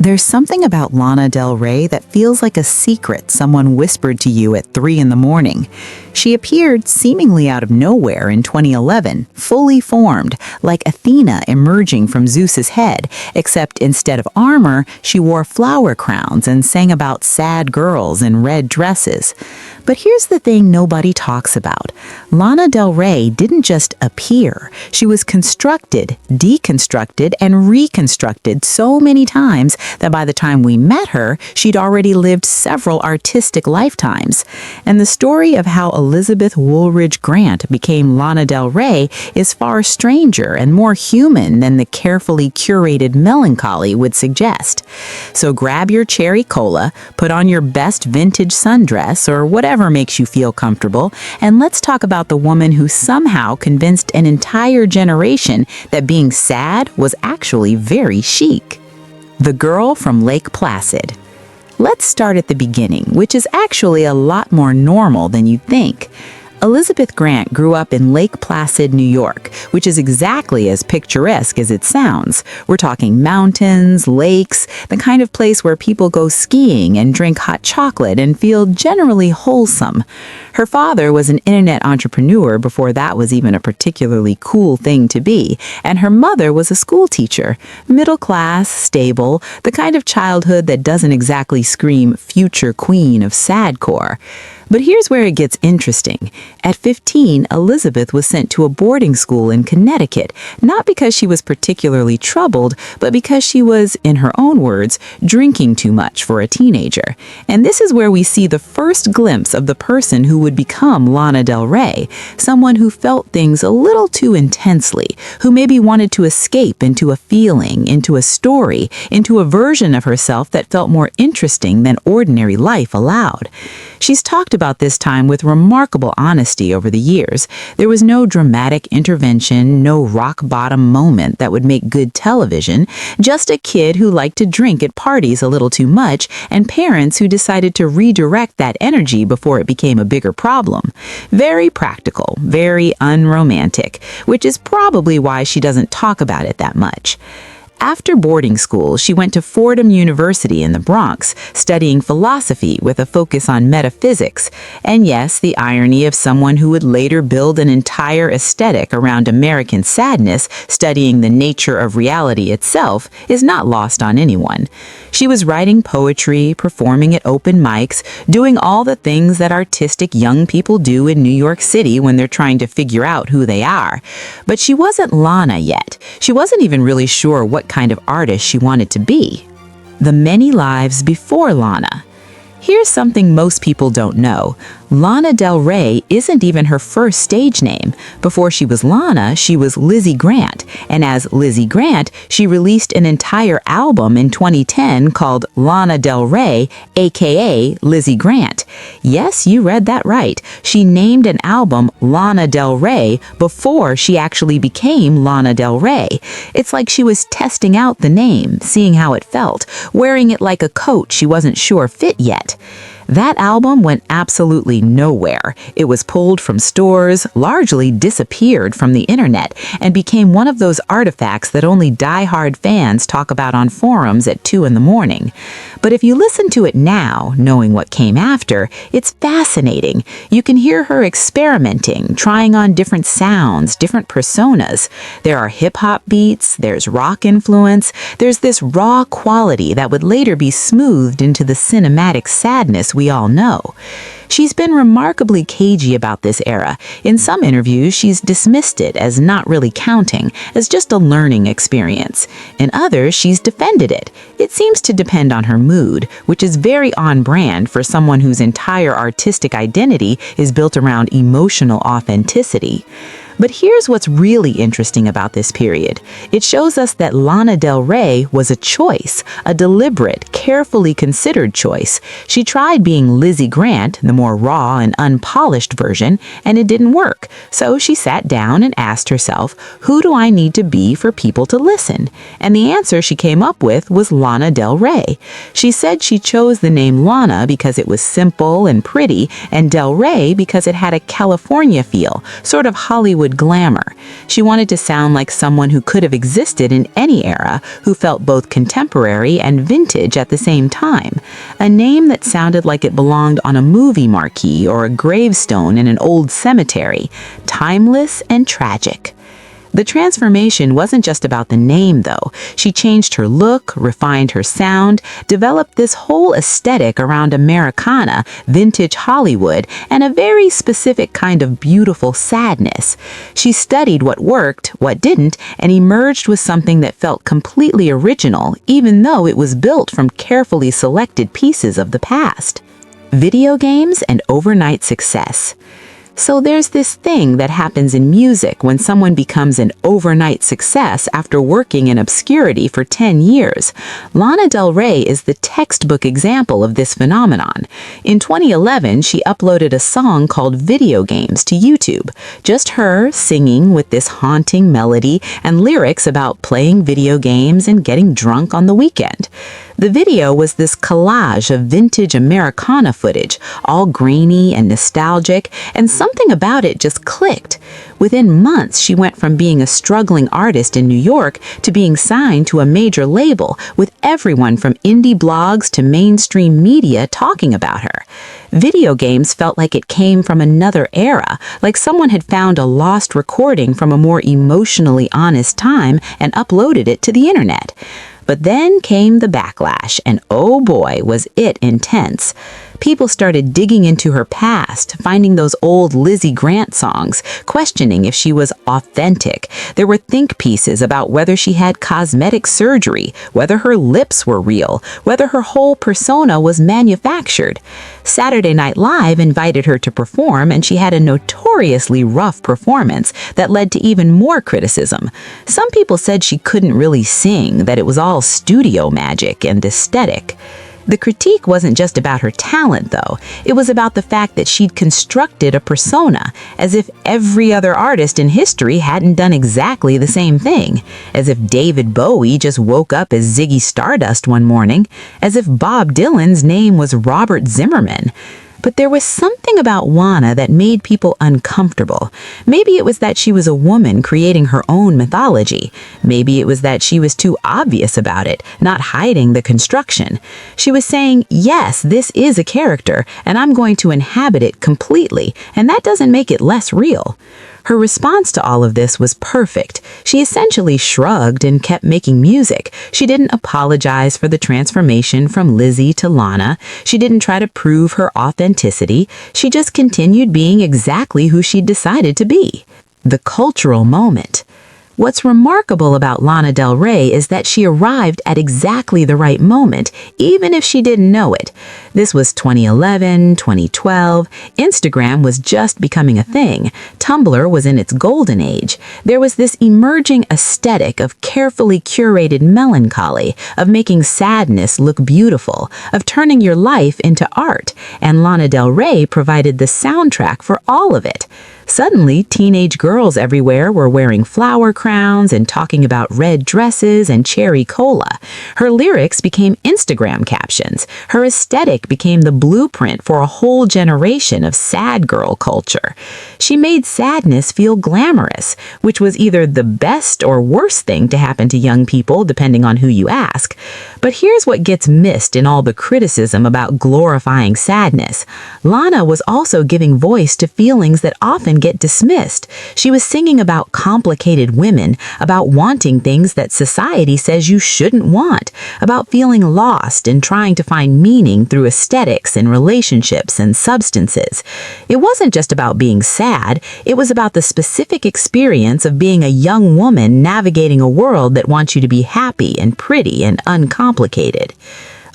There's something about Lana Del Rey that feels like a secret someone whispered to you at 3 in the morning. She appeared seemingly out of nowhere in 2011, fully formed, like Athena emerging from Zeus's head, except instead of armor, she wore flower crowns and sang about sad girls in red dresses. But here's the thing nobody talks about. Lana Del Rey didn't just appear. She was constructed, deconstructed, and reconstructed so many times that by the time we met her, she'd already lived several artistic lifetimes. And the story of how Elizabeth Woolridge Grant became Lana Del Rey is far stranger and more human than the carefully curated melancholy would suggest. So grab your cherry cola, put on your best vintage sundress, or whatever makes you feel comfortable, and let's talk about the woman who somehow convinced an entire generation that being sad was actually very chic. The girl from Lake Placid. Let's start at the beginning, which is actually a lot more normal than you'd think. Elizabeth Grant grew up in Lake Placid, New York, which is exactly as picturesque as it sounds. We're talking mountains, lakes, the kind of place where people go skiing and drink hot chocolate and feel generally wholesome. Her father was an internet entrepreneur before that was even a particularly cool thing to be, and her mother was a school teacher, middle class, stable, the kind of childhood that doesn't exactly scream future queen of sadcore. But here's where it gets interesting. At 15, Elizabeth was sent to a boarding school in Connecticut, not because she was particularly troubled, but because she was, in her own words, drinking too much for a teenager. And this is where we see the first glimpse of the person who would become Lana Del Rey, someone who felt things a little too intensely, who maybe wanted to escape into a feeling, into a story, into a version of herself that felt more interesting than ordinary life allowed. She's talked about this time with remarkable honesty over the years. There was no dramatic intervention, no rock-bottom moment that would make good television, just a kid who liked to drink at parties a little too much, and parents who decided to redirect that energy before it became a bigger problem. Very practical, very unromantic, which is probably why she doesn't talk about it that much. After boarding school, she went to Fordham University in the Bronx, studying philosophy with a focus on metaphysics. And yes, the irony of someone who would later build an entire aesthetic around American sadness, studying the nature of reality itself, is not lost on anyone. She was writing poetry, performing at open mics, doing all the things that artistic young people do in New York City when they're trying to figure out who they are. But she wasn't Lana yet. She wasn't even really sure what kind of artist she wanted to be. The many lives before Lana. Here's something most people don't know. Lana Del Rey isn't even her first stage name. Before she was Lana, she was Lizzie Grant, and as Lizzie Grant, she released an entire album in 2010 called Lana Del Rey, aka Lizzie Grant. Yes, you read that right. She named an album Lana Del Rey before she actually became Lana Del Rey. It's like she was testing out the name, seeing how it felt, wearing it like a coat she wasn't sure fit yet. That album went absolutely nowhere. It was pulled from stores, largely disappeared from the internet, and became one of those artifacts that only die-hard fans talk about on forums at 2 in the morning. But if you listen to it now, knowing what came after, it's fascinating. You can hear her experimenting, trying on different sounds, different personas. There are hip-hop beats, there's rock influence, there's this raw quality that would later be smoothed into the cinematic sadness we all know. She's been remarkably cagey about this era. In some interviews, she's dismissed it as not really counting, as just a learning experience. In others, she's defended it. It seems to depend on her mood, which is very on brand for someone whose entire artistic identity is built around emotional authenticity. But here's what's really interesting about this period. It shows us that Lana Del Rey was a choice, a deliberate, carefully considered choice. She tried being Lizzie Grant, the more raw and unpolished version, and it didn't work. So she sat down and asked herself, who do I need to be for people to listen? And the answer she came up with was Lana Del Rey. She said she chose the name Lana because it was simple and pretty, and Del Rey because it had a California feel, sort of Hollywood wanted glamour. She wanted to sound like someone who could have existed in any era, who felt both contemporary and vintage at the same time. A name that sounded like it belonged on a movie marquee or a gravestone in an old cemetery. Timeless and tragic. The transformation wasn't just about the name, though. She changed her look, refined her sound, developed this whole aesthetic around Americana, vintage Hollywood, and a very specific kind of beautiful sadness. She studied what worked, what didn't, and emerged with something that felt completely original, even though it was built from carefully selected pieces of the past. Video games and overnight success. So there's this thing that happens in music when someone becomes an overnight success after working in obscurity for 10 years. Lana Del Rey is the textbook example of this phenomenon. In 2011, she uploaded a song called Video Games to YouTube. Just her singing with this haunting melody and lyrics about playing video games and getting drunk on the weekend. The video was this collage of vintage Americana footage, all grainy and nostalgic, and something about it just clicked. Within months, she went from being a struggling artist in New York to being signed to a major label, with everyone from indie blogs to mainstream media talking about her. Video games felt like it came from another era, like someone had found a lost recording from a more emotionally honest time and uploaded it to the internet. But then came the backlash, and oh boy, was it intense. People started digging into her past, finding those old Lizzie Grant songs, questioning if she was authentic. There were think pieces about whether she had cosmetic surgery, whether her lips were real, whether her whole persona was manufactured. Saturday Night Live invited her to perform, and she had a notoriously rough performance that led to even more criticism. Some people said she couldn't really sing, that it was all studio magic and aesthetic. The critique wasn't just about her talent, though. It was about the fact that she'd constructed a persona, as if every other artist in history hadn't done exactly the same thing, as if David Bowie just woke up as Ziggy Stardust one morning, as if Bob Dylan's name was Robert Zimmerman. But there was something about Lana that made people uncomfortable. Maybe it was that she was a woman creating her own mythology. Maybe it was that she was too obvious about it, not hiding the construction. She was saying, yes, this is a character, and I'm going to inhabit it completely, and that doesn't make it less real. Her response to all of this was perfect. She essentially shrugged and kept making music. She didn't apologize for the transformation from Lizzie to Lana. She didn't try to prove her authenticity. She just continued being exactly who she'd decided to be. The cultural moment. What's remarkable about Lana Del Rey is that she arrived at exactly the right moment, even if she didn't know it. This was 2011, 2012. Instagram was just becoming a thing. Tumblr was in its golden age. There was this emerging aesthetic of carefully curated melancholy, of making sadness look beautiful, of turning your life into art, and Lana Del Rey provided the soundtrack for all of it. Suddenly, teenage girls everywhere were wearing flower crowns and talking about red dresses and cherry cola. Her lyrics became Instagram captions. Her aesthetic became the blueprint for a whole generation of sad girl culture. She made sadness feel glamorous, which was either the best or worst thing to happen to young people, depending on who you ask. But here's what gets missed in all the criticism about glorifying sadness. Lana was also giving voice to feelings that often get dismissed. She was singing about complicated women, about wanting things that society says you shouldn't want, about feeling lost and trying to find meaning through aesthetics and relationships and substances. It wasn't just about being sad, it was about the specific experience of being a young woman navigating a world that wants you to be happy and pretty and uncomplicated.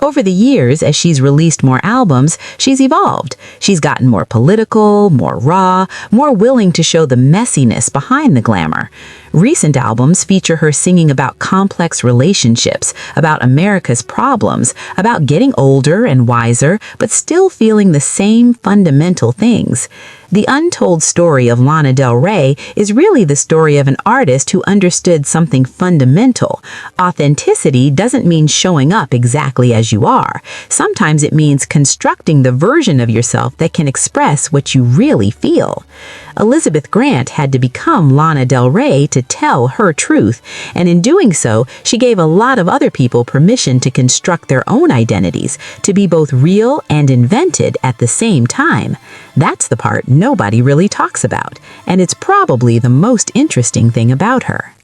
Over the years, as she's released more albums, she's evolved. She's gotten more political, more raw, more willing to show the messiness behind the glamour. Recent albums feature her singing about complex relationships, about America's problems, about getting older and wiser, but still feeling the same fundamental things. The untold story of Lana Del Rey is really the story of an artist who understood something fundamental. Authenticity doesn't mean showing up exactly as you are. Sometimes it means constructing the version of yourself that can express what you really feel. Elizabeth Grant had to become Lana Del Rey to tell her truth, and in doing so, she gave a lot of other people permission to construct their own identities, to be both real and invented at the same time. That's the part nobody really talks about, and it's probably the most interesting thing about her.